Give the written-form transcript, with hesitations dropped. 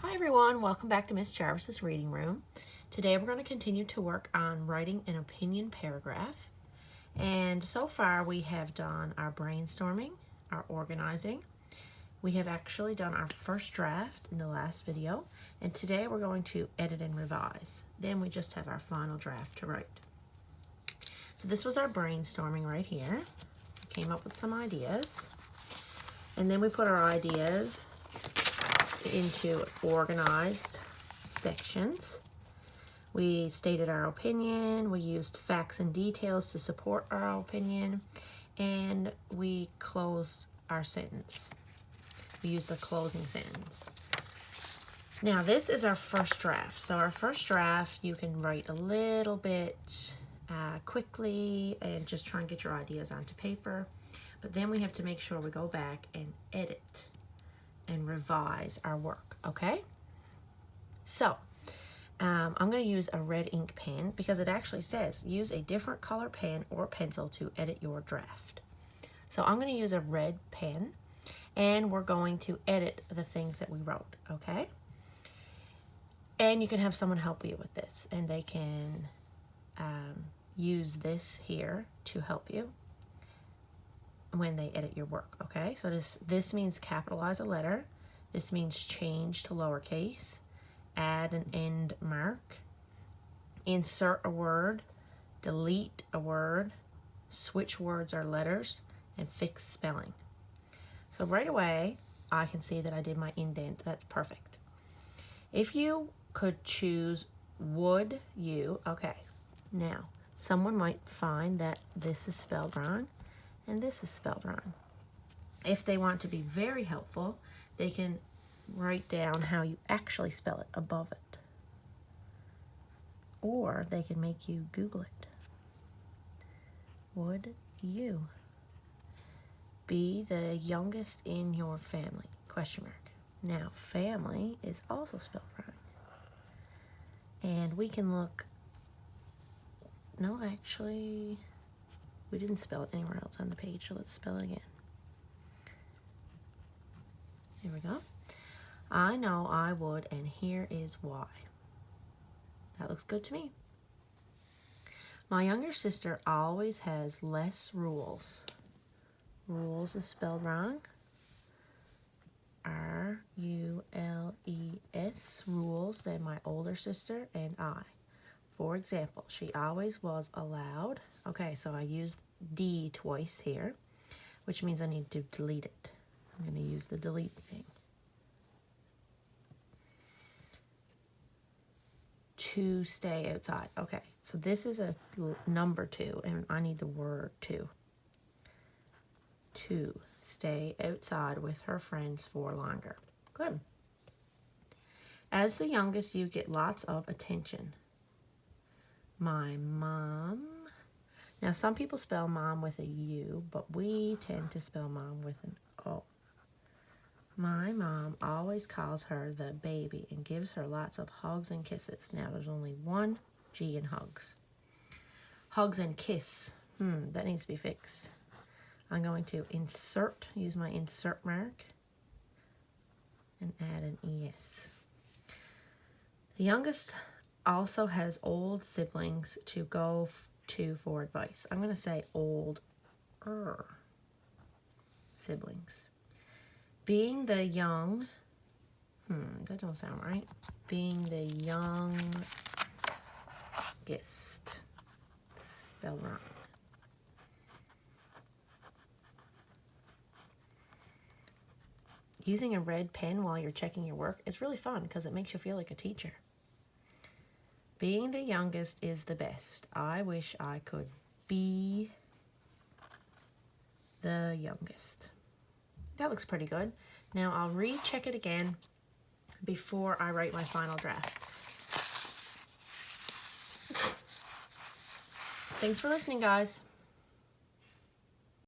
Hi everyone, welcome back to Miss Jarvis's Reading Room. Today we're going to continue to work on writing an opinion paragraph. And so far we have done our brainstorming, our organizing. We have actually done our first draft in the last video. And today we're going to edit and revise. Then we just have our final draft to write. So this was our brainstorming right here. We came up with some ideas. And then we put our ideas into organized sections. We stated our opinion, we used facts and details to support our opinion, and we closed our sentence. We used a closing sentence. Now this is our first draft. So our first draft, you can write a little bit quickly and just try and get your ideas onto paper. But then we have to make sure we go back and edit and revise our work, okay? So, I'm going to use a red ink pen because it actually says use a different color pen or pencil to edit your draft. So I'm going to use a red pen and we're going to edit the things that we wrote, okay? And you can have someone help you with this and they can use this here to help you when they edit your work, okay? So this means capitalize a letter. This means change to lowercase, add an end mark, insert a word, delete a word, switch words or letters, and fix spelling. So right away, I can see that I did my indent. That's perfect. If you could choose would you, okay. Now, someone might find that this is spelled wrong and this is spelled wrong. If they want to be very helpful, they can write down how you actually spell it above it. Or they can make you Google it. Would you be the youngest in your family? Question mark. Now, family is also spelled wrong. And we can look, no, actually, we didn't spell it anywhere else on the page, so let's spell it again. Here we go. I know I would, and here is why. That looks good to me. My younger sister always has less rules. Rules is spelled wrong. R-U-L-E-S, rules, than my older sister and I. For example, she always was allowed. Okay, so I used D twice here, which means I need to delete it. I'm going to use the delete thing. To stay outside. Okay, so this is a number 2, and I need the word to. To stay outside with her friends for longer. Good. As the youngest, you get lots of attention. My mom. Now, some people spell mom with a U, but we tend to spell mom with an O. My mom always calls her the baby and gives her lots of hugs and kisses. Now, there's only one G in hugs. Hugs and kiss. That needs to be fixed. I'm going to insert, use my insert mark, and add an ES. The youngest also has old siblings to go to for advice. I'm going to say older siblings. Being the young, that don't sound right. Being the youngest, spelled wrong. Using a red pen while you're checking your work is really fun because it makes you feel like a teacher. Being the youngest is the best. I wish I could be the youngest. That looks pretty good. Now I'll recheck it again before I write my final draft. Thanks for listening, guys.